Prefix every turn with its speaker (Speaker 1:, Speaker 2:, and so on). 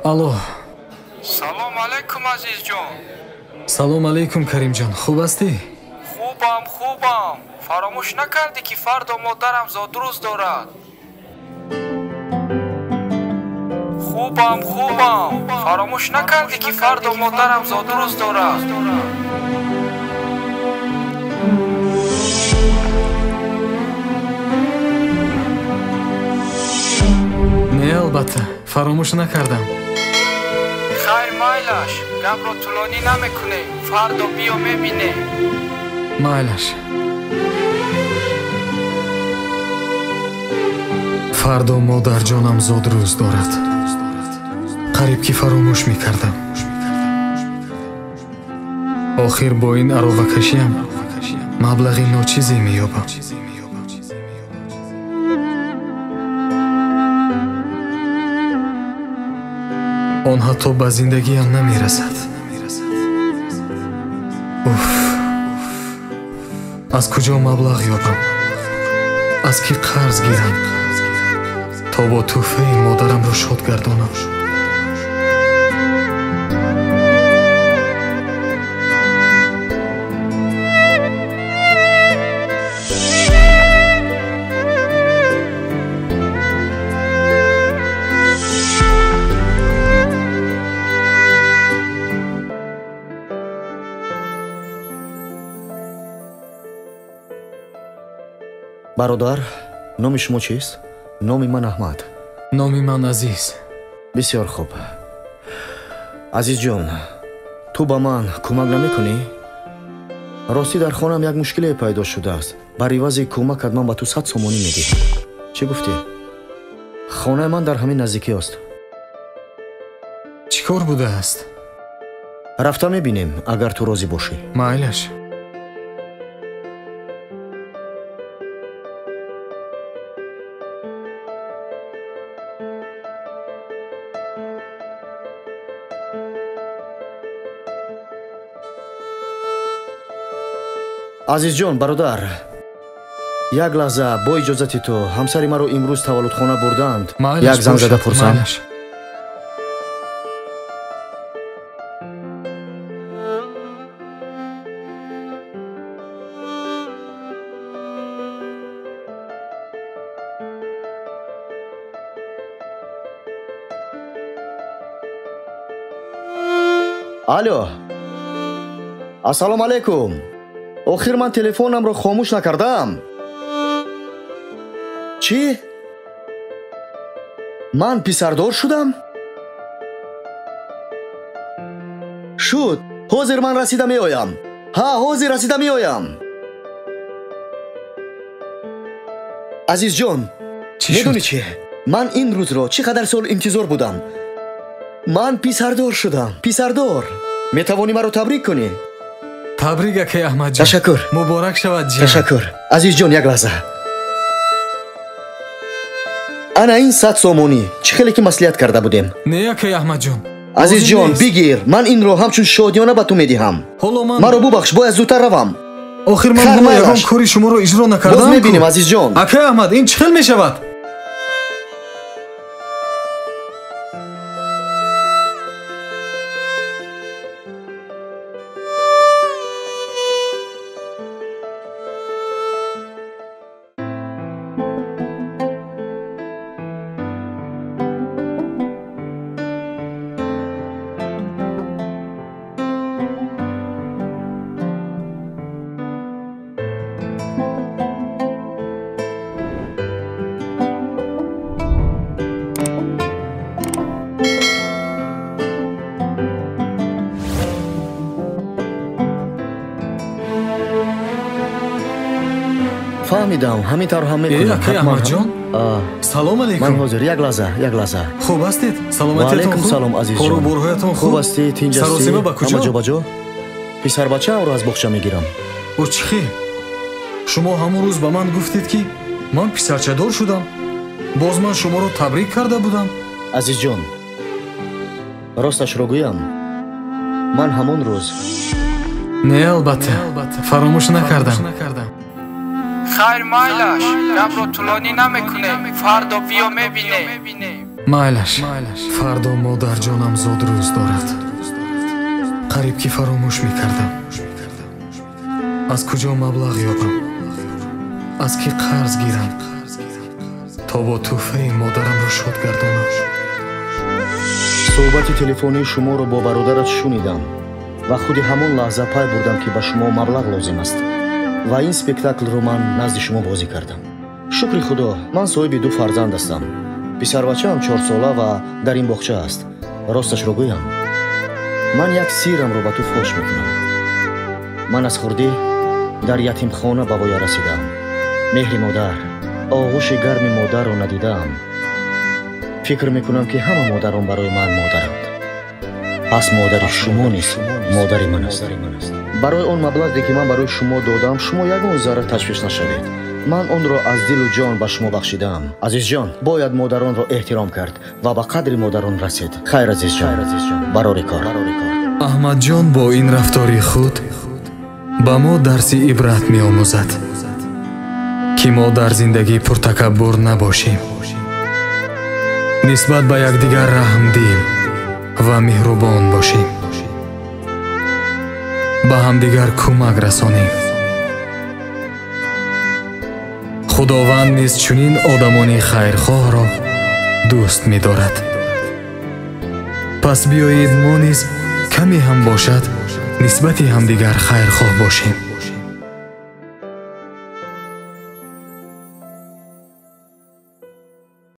Speaker 1: الو.
Speaker 2: سلام علیکم عزیز جان.
Speaker 1: سلام علیکم کریم جان. خوب هستی؟
Speaker 2: خوبم. فراموش نکردی که فردا مادرم زادروز دارد. خوبم. فراموش نکردی که فردا مادرم زادروز دارد.
Speaker 1: نه البته فراموش نکردم.
Speaker 2: خیر مایلش گپ رو طولانی نمیکنه. فردا بیا میبینه.
Speaker 1: مایلش. فردا مادر جانم زادروز دارد. قریب که فراموش میکردم. آخر با این عراقکشیم مبلغی ناچیزی مییابم. آن حتی به زندگی هم نمیرسد. از کجا مبلغ یابم؟ از کی قرض گیرم تا با تحفه مادرم رو شاد گردانم؟
Speaker 3: برادر، نام شما چیست؟ نام من احمد.
Speaker 1: نام من عزیز.
Speaker 3: بسیار خوب. عزیز جان، تو با من کمک نمیکنی؟ راستی در خانم یک مشکلی پیدا شده است. بر عوض کمکت من به تو 100 سومانی میدم. چی گفتی؟ خانه من در همین نزدیکی است.
Speaker 1: چیکار بوده است؟
Speaker 3: رفته میبینیم اگر تو راضی باشی.
Speaker 1: مایلش.
Speaker 3: عزیز جان، برادر، یک لحظه با اجازت تو همسر مرا امروز تولدخانه بردند. یک زنگ زده پرسم. الو. السلام علیکم. آخر من تلفنم رو خاموش نکردم. چی؟ ман писардор шудам? шуд, ҳозир ман расида меоям. ҳа, ҳозир расида меоям. азизҷон, медони чи? ман ин рӯзро чӣ қадар сол интизор будам. ман писардор шудам. писардор. метавонӣ маро табрик кунӣ?
Speaker 1: табрик акай Аҳмадҷон.
Speaker 3: ташаккур.
Speaker 1: Муборак шавад ҷиям.
Speaker 3: ташаккур. азизҷон, як лаҳза. ана ин 100 сомонӣ. чӣ хеле ки маслиҳат карда будем.
Speaker 1: Не акай Аҳмадҷон.
Speaker 3: азизҷон, бигир. ман инро ҳамчун шодиёна ба ту медиҳам.
Speaker 1: ҳоло ман
Speaker 3: маро бубахш, бояд зудтар равам.
Speaker 1: охир ман ҳама ягон кори шуморо иҷро накардам.
Speaker 3: боз мебинем азизҷон.
Speaker 1: акай Аҳмад, ин чӣ хел мешавад?
Speaker 3: фаҳмидам, ҳамин тавр ҳам мекунам.
Speaker 1: акай Аҳмадҷон. салом
Speaker 3: ман
Speaker 1: алейкум.
Speaker 3: ҳозир. як лаҳза, як лаҳза.
Speaker 1: хуб ҳастед?
Speaker 3: ва
Speaker 1: саломатиятон
Speaker 3: алейкум
Speaker 1: хуб?
Speaker 3: салом азизҷон.
Speaker 1: коруборҳоятон
Speaker 3: хуб
Speaker 1: хуб?
Speaker 3: ҳастӣ? тинҷ ҳастӣ?
Speaker 1: саросима ба куҷо?
Speaker 3: ҳама ҷо ба ҷо? писарбачаамро аз боғча мегирам.
Speaker 1: о чӣ хел? шумо ҳамон рӯз ба ман гуфтед ки ман писарчадор шудам. боз ман шуморо табрик карда будам.
Speaker 3: азизҷон, росташро гӯям, ман ҳамон рӯз
Speaker 1: не, албатта фаромӯш накардам.
Speaker 2: хайр майлаш, гапро тӯлонӣ намекунем. фардо биё мебинем.
Speaker 1: майлаш, фардо модарҷонам зод рӯз дорад. қариб ки фаромӯш мекардам. аз куҷо маблағ ёбам? аз ки қарз гирам то бо тӯҳфаи модарамро шод гардонам?
Speaker 3: суҳбати телефонии шуморо бо бародарат шунидам ва худи ҳамон лаҳза пай бурдам ки ба шумо маблағ лозим аст ва ин спектаклро ман назди шумо бозӣ кардам. шукри худо, ман соҳиби 2 фарзанд ҳастам. писарбачаам 4 сола ва дар ин боғча аст. росташро гӯям, ман як сиррамро ба ту фош мекунам. ман аз хурдӣ дар ятимхона ба воя расидам. меҳри модар, оғӯши гарми модарро надидаам. фикр мекунам ки ҳама модарон барои ман модаранд. пас модари шумо низ модари ман аст. барои он маблағе ки ман барои шумо додам, шумо ягон зарра ташвиш нашавед. ман онро аз дилу ҷон ба шумо бахшидаам. азизҷон, бояд модаронро эҳтиром кард ва ба қадри модарон расед. хайр азизҷон, барори кор.
Speaker 1: аҳмадҷон бо ин рафтори худ ба мо дарси ибрат меомӯзад ки мо дар зиндагӣ пуртакаббур набошем. нисбат ба якдигар раҳмдил ва меҳрубон бошем. ба ҳамдигар кӯмак расонем. худованд низ чунин одамони хайрхоҳро дӯст медорад. пас биёед мо низ каме ҳам бошад нисбати ҳамдигар хайрхоҳ бошем.